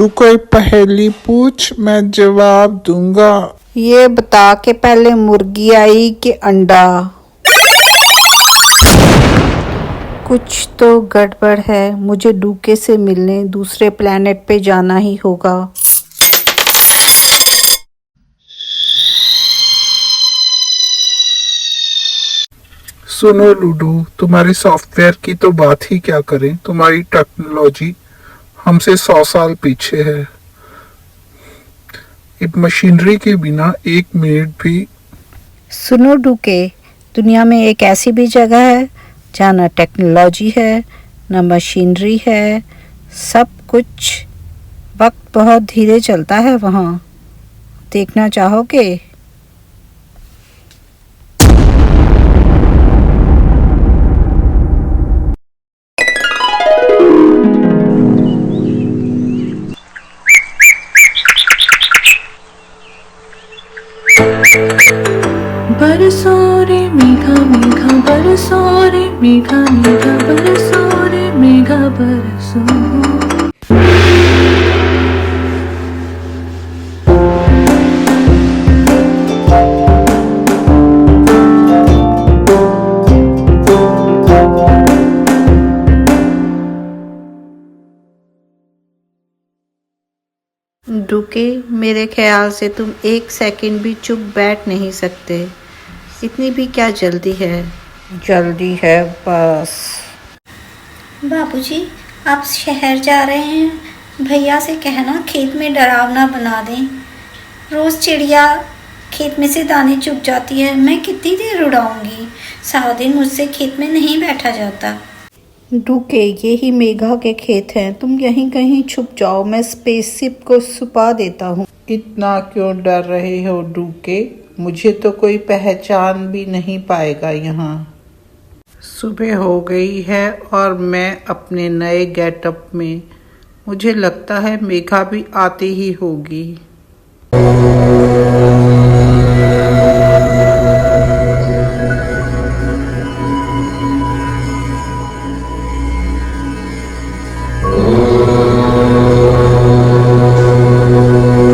तू कोई पहेली पूछ, मैं जवाब दूंगा। ये बता के पहले मुर्गी आई कि अंडा? कुछ तो गड़बड़ है, मुझे डूके से मिलने दूसरे प्लेनेट पे जाना ही होगा। सुनो लूडो, तुम्हारे सॉफ्टवेयर की तो बात ही क्या करें। तुम्हारी टेक्नोलॉजी हमसे 100 साल पीछे है। इस मशीनरी के बिना 1 मिनट भी। सुनो डूके, दुनिया में एक ऐसी भी जगह है जहाँ न टेक्नोलॉजी है न मशीनरी है, सब कुछ। वक्त बहुत धीरे चलता है वहाँ। देखना चाहोगे? बरसो रे मेघा मेघा बरसो रे मेघा मेघा बरसो रे मेघा बरसो। डूके, मेरे ख्याल से तुम 1 सेकंड भी चुप बैठ नहीं सकते। इतनी भी क्या जल्दी है? जल्दी है बस। बाबूजी, आप शहर जा रहे हैं, भैया से कहना खेत में डरावना बना दें। रोज़ चिड़िया खेत में से दाने चुग जाती है, मैं कितनी देर उड़ाऊंगी। सारा दिन मुझसे खेत में नहीं बैठा जाता। डूके, ये ही मेघा के खेत हैं, तुम यहीं कहीं छुप जाओ, मैं स्पेसशिप को छुपा देता हूँ। इतना क्यों डर रहे हो डूके? मुझे तो कोई पहचान भी नहीं पाएगा यहाँ। सुबह हो गई है और मैं अपने नए गेटअप में। मुझे लगता है मेघा भी आती ही होगी।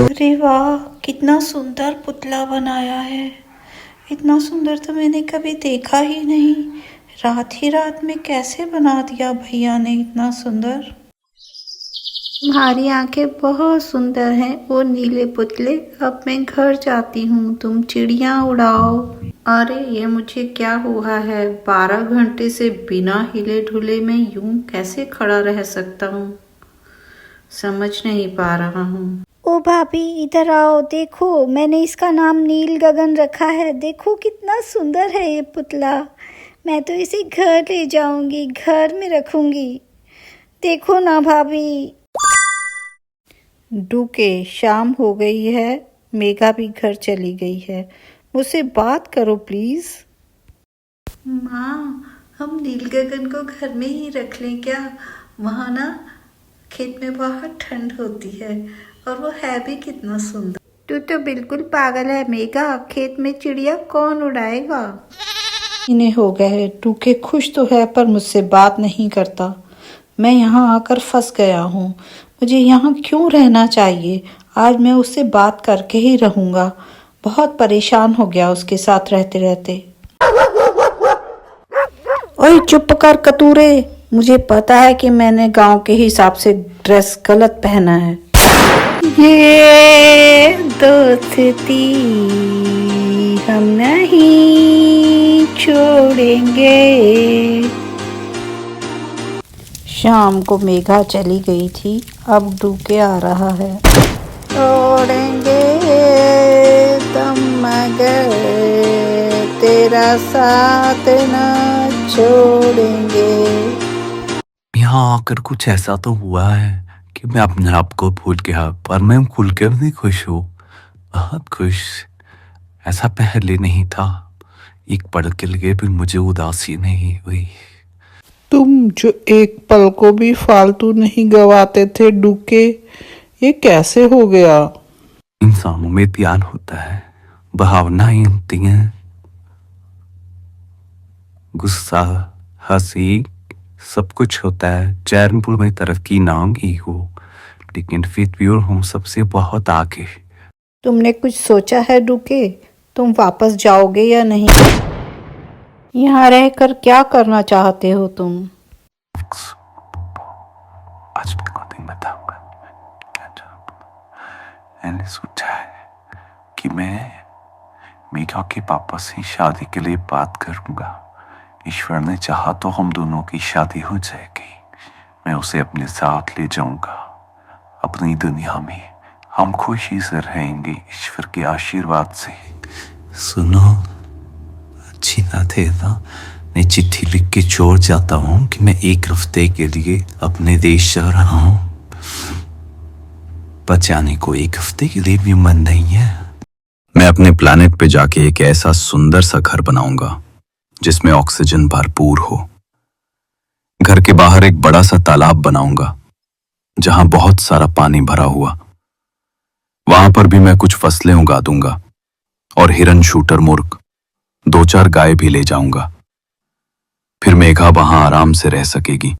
अरे वाह, कितना सुंदर पुतला बनाया है। इतना सुंदर तो मैंने कभी देखा ही नहीं। रात ही रात में कैसे बना दिया भैया ने इतना सुंदर। तुम्हारी आंखें बहुत सुंदर हैं वो नीले पुतले। अब मैं घर जाती हूँ, तुम चिड़िया उड़ाओ। अरे ये मुझे क्या हुआ है? 12 घंटे से बिना हिले ढुले मैं यूं कैसे खड़ा रह सकता हूँ, समझ नहीं पा रहा हूँ। ओ भाभी, इधर आओ, देखो मैंने इसका नाम नील गगन रखा है। देखो कितना सुंदर है ये पुतला। मैं तो इसे घर ले जाऊंगी, घर में रखूंगी। देखो ना भाभी। डूके, शाम हो गई है, मेघा भी घर चली गई है, मुझसे बात करो प्लीज। माँ, हम नील गगन को घर में ही रख लें क्या? वहाँ ना खेत में बहुत ठंड होती है और वो है भी कितना सुंदर। तू तो बिल्कुल पागल है मेघा, खेत में चिड़िया कौन उड़ाएगा? इन्हें हो गए। डूके खुश तो है पर मुझसे बात नहीं करता। मैं यहाँ आकर फंस गया हूँ। मुझे यहाँ क्यों रहना चाहिए? आज मैं उससे बात करके ही रहूँगा। बहुत परेशान हो गया उसके साथ रहते रहते। ओए चुप कर कतूरे, मुझे पता है कि मैंने गांव के हिसाब से ड्रेस गलत पहना है। ये दोस्ती हम नहीं छोड़ेंगे। शाम को मेघा चली गई थी, अब डूके आ रहा है। छोड़ेंगे तुम मगर तेरा साथ न छोड़ेंगे। यहाँ आकर कुछ ऐसा तो हुआ है कि मैं अपने आप को भूल गया, पर मैं खुलकर भी खुश हूँ, बहुत खुश। ऐसा पहले नहीं था। एक पल के लिए भी मुझे उदासी नहीं हुई। तुम जो एक पल को भी फालतू नहीं गवाते थे डूके, ये कैसे हो गया? इंसानों में प्यार होता है, भावनाएं होती हैं, गुस्सा, हंसी, सब कुछ होता है। चैन पूरी तरफ की ना की हो, लेकिन फिर भी और हम सबसे बहुत आगे। तुमने कुछ सोचा है डूके? तुम वापस जाओगे या नहीं? यहाँ रहकर क्या करना चाहते हो तुम? आज मैं को दिन बताऊंगा। मैंने सोचा है कि मैं मेघा के पापा से शादी के लिए बात करूंगा। ईश्वर ने चाहा तो हम दोनों की शादी हो जाएगी। मैं उसे अपने साथ ले जाऊंगा। अपनी दुनिया में हम खुशी से रहेंगे ईश्वर के आशीर्वाद से। सुनो, अच्छी बात है ना? मैं चिट्ठी लिख के छोड़ जाता हूँ कि मैं 1 हफ्ते के लिए अपने देश जा रहा हूँ। बचाने को 1 हफ्ते के लिए भी मन नहीं है। मैं अपने प्लैनेट पे जाके एक ऐसा सुंदर सा घर बनाऊंगा जिसमें ऑक्सीजन भरपूर हो। घर के बाहर एक बड़ा सा तालाब बनाऊंगा जहां बहुत सारा पानी भरा हुआ। वहां पर भी मैं कुछ फसलें उगा दूंगा और हिरन, शूटर मुर्ग, 2-4 गाय भी ले जाऊंगा। फिर मेघा वहां आराम से रह सकेगी।